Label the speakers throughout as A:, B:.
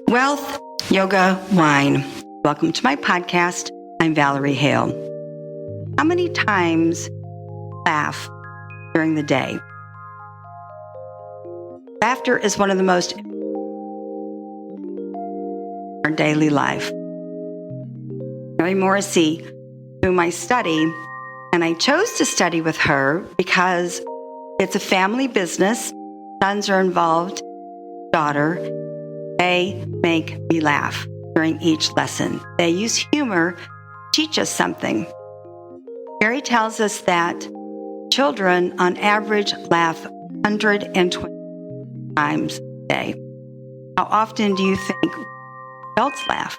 A: Wealth, Yoga, Wine. Welcome to my podcast. I'm Valerie Hale. How many times laugh during the day? Laughter is one of the most our daily life. Mary Morrissey, whom I study, and I chose to study with her because it's a family business. Sons are involved, daughter. They make me laugh during each lesson. They use humor to teach us something. Mary tells us that children on average laugh 120 times a day. How often do you think adults laugh?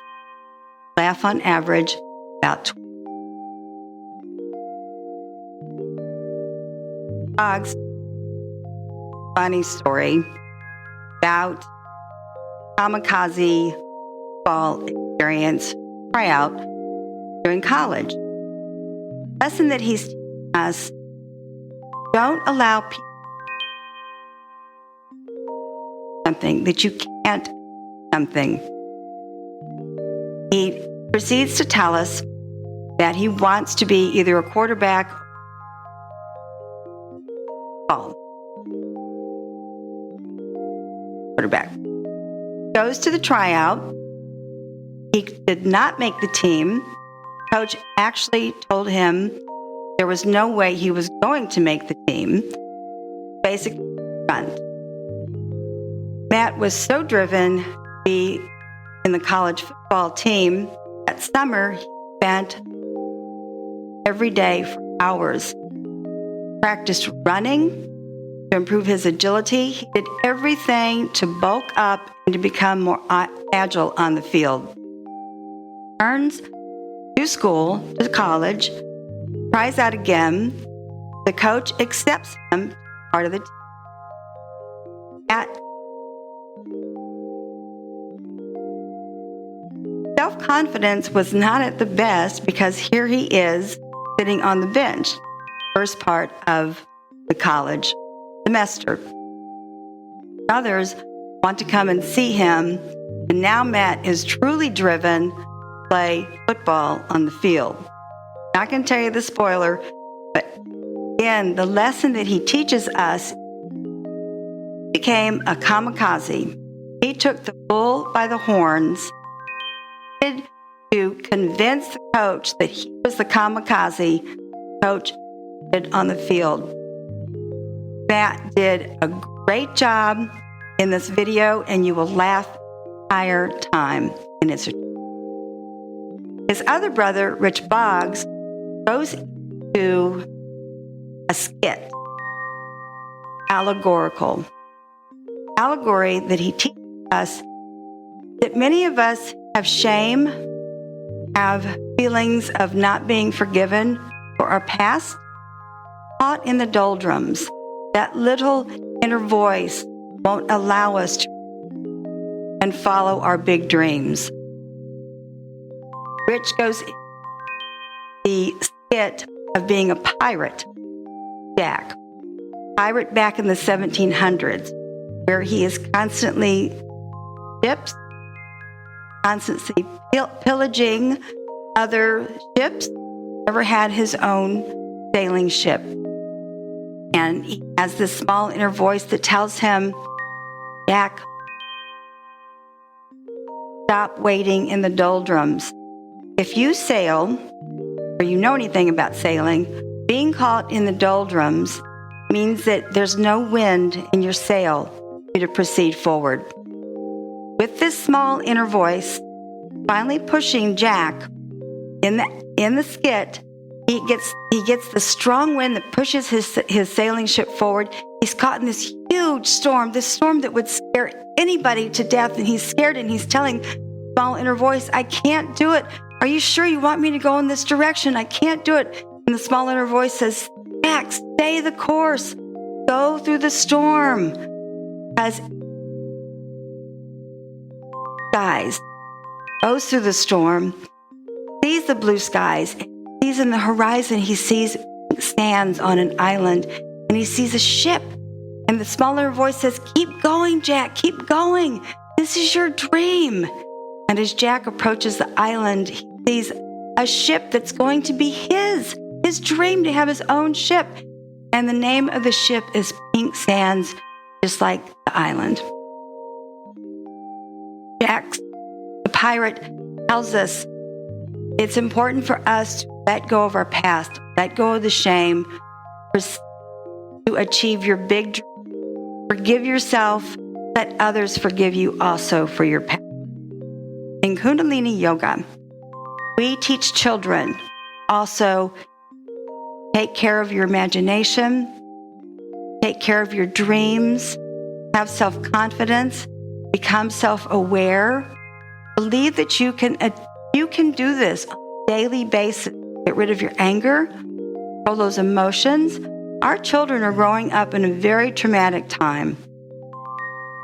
A: Laugh on average about 20. Dogs. Funny story about kamikaze ball experience tryout during college. Lesson that he's teaching us: don't allow people something that you can't something. He proceeds to tell us that he wants to be either a quarterback or quarterback. Goes to the tryout. He did not make the team. Coach actually told him there was no way he was going to make the team. Basically, run. Matt was so driven to be in the college football team that summer he spent every day for hours. Practiced running to improve his agility. He did everything to bulk up and to become more agile on the field. Returns to school, to college, tries out again. The coach accepts him, part of the team. Self-confidence was not at the best because here he is sitting on the bench, first part of the college semester. Others want to come and see him, and now Matt is truly driven to play football on the field. Not going to tell you the spoiler, but again, the lesson that he teaches us became a kamikaze. He took the bull by the horns to convince the coach that he was the kamikaze coach did on the field. Matt did a great job in this video, and you will laugh the entire time. And his other brother, Rich Boggs, goes to a skit, allegory that he teaches us that many of us have shame, have feelings of not being forgiven for our past, caught in the doldrums. That little inner voice won't allow us to and follow our big dreams. Rich goes the skit of being a pirate, Jack. Pirate back in the 1700s, where he is constantly ships, constantly pillaging other ships, never had his own sailing ship. And he has this small inner voice that tells him, Jack, stop waiting in the doldrums. If you sail, or you know anything about sailing, being caught in the doldrums means that there's no wind in your sail for you to proceed forward. With this small inner voice finally pushing Jack in the skit, he gets the strong wind that pushes his sailing ship forward. He's caught in this huge storm, this storm that would scare anybody to death, and he's scared, and he's telling small inner voice, I can't do it. Are you sure you want me to go in this direction? I can't do it. And the small inner voice says, Jack, stay the course. Go through the storm. As skies goes through the storm, sees the blue skies, sees in the horizon, he sees sands on an island, and he sees a ship. And the smaller voice says, keep going, Jack, keep going. This is your dream. And as Jack approaches the island, he sees a ship that's going to be his dream to have his own ship. And the name of the ship is Pink Sands, just like the island. Jack, the pirate, tells us it's important for us to let go of our past, let go of the shame, to achieve your big dream. Forgive yourself, let others forgive you also for your past. In Kundalini Yoga, we teach children also take care of your imagination, take care of your dreams, have self-confidence, become self-aware, believe that you can do this on a daily basis. Get rid of your anger, control those emotions. Our children are growing up in a very traumatic time.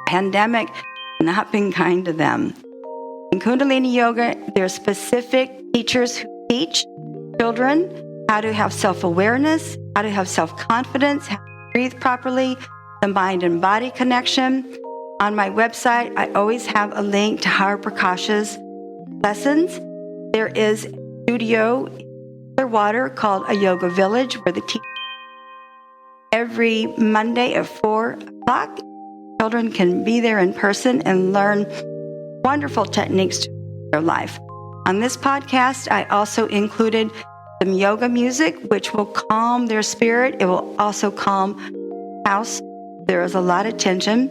A: Pandemic has not been kind to them. In Kundalini Yoga, there are specific teachers who teach children how to have self-awareness, how to have self-confidence, how to breathe properly, the mind and body connection. On my website, I always have a link to Hara Prakash's lessons. There is a studio in Clearwater called a Yoga Village where the teachers every Monday at 4 o'clock. Children can be there in person and learn wonderful techniques to their life. On this podcast, I also included some yoga music, which will calm their spirit. It will also calm the house. There is a lot of tension.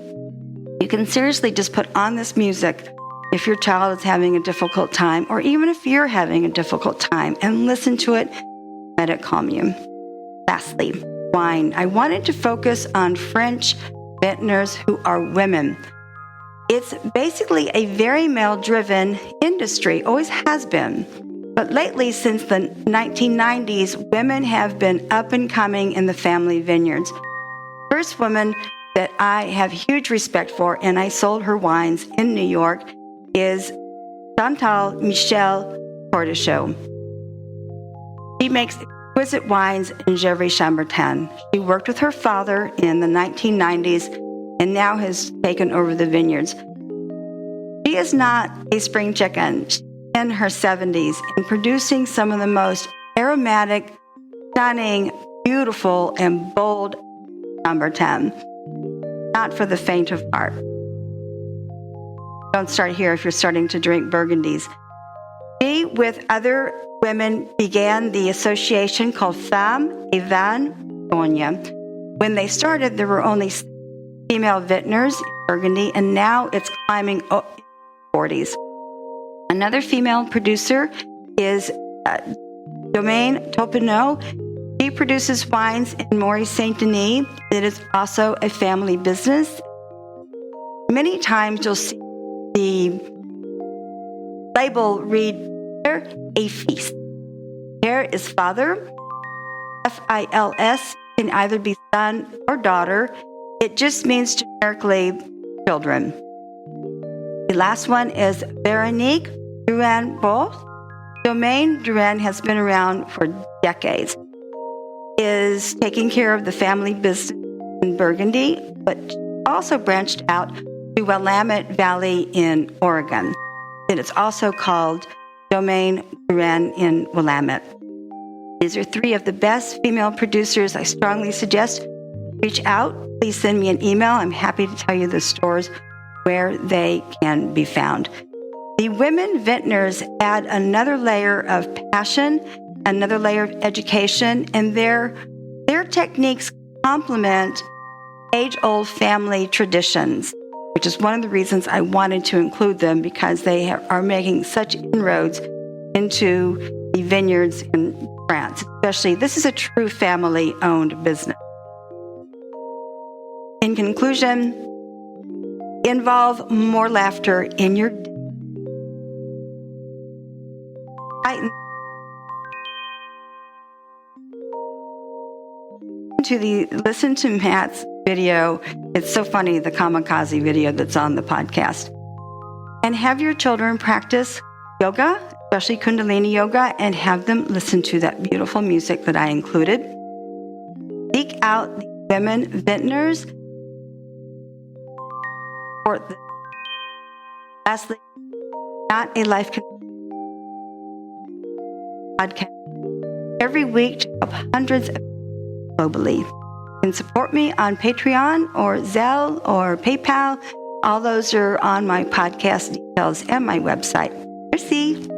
A: You can seriously just put on this music if your child is having a difficult time, or even if you're having a difficult time, and listen to it, let it calm you. Lastly, wine. I wanted to focus on French vintners who are women. It's basically a very male-driven industry, always has been. But lately, since the 1990s, women have been up and coming in the family vineyards. First woman that I have huge respect for, and I sold her wines in New York, is Chantal Michel Cordichot. She makes exquisite wines in Gevrey-Chambertin. She worked with her father in the 1990s and now has taken over the vineyards. She is not a spring chicken. She's in her 70s and producing some of the most aromatic, stunning, beautiful, and bold Chambertin. Not for the faint of heart. Don't start here if you're starting to drink Burgundies. She, with other women, began the association called Femmes et Vins Bourgogne. When they started, there were only female vintners in Burgundy, and now it's climbing 40s. Another female producer is Domaine Topinot. She produces wines in Maurice Saint-Denis. It is also a family business. Many times you'll see the label read a feast. Père is father. F-I-L-S can either be son or daughter. It just means generically children. The last one is Véronique Drouin-Bourse. Domaine Drouin has been around for decades. Is taking care of the family business in Burgundy, but also branched out to Willamette Valley in Oregon. It is also called Domaine Drouin in Willamette. These are three of the best female producers. I strongly suggest reach out. Please send me an email. I'm happy to tell you the stores where they can be found. The women vintners add another layer of passion, another layer of education, and their techniques complement age-old family traditions, which is one of the reasons I wanted to include them, because they are making such inroads into the vineyards in France. Especially, this is a true family-owned business. In conclusion, involve more laughter in your listen to Matt's video. It's so funny, the kamikaze video that's on the podcast. And have your children practice yoga, especially Kundalini yoga, and have them listen to that beautiful music that I included. Seek out the women vintners. Lastly, not a life podcast every week to help hundreds of people globally. You can support me on Patreon or Zelle or PayPal. All those are on my podcast details and my website. Merci.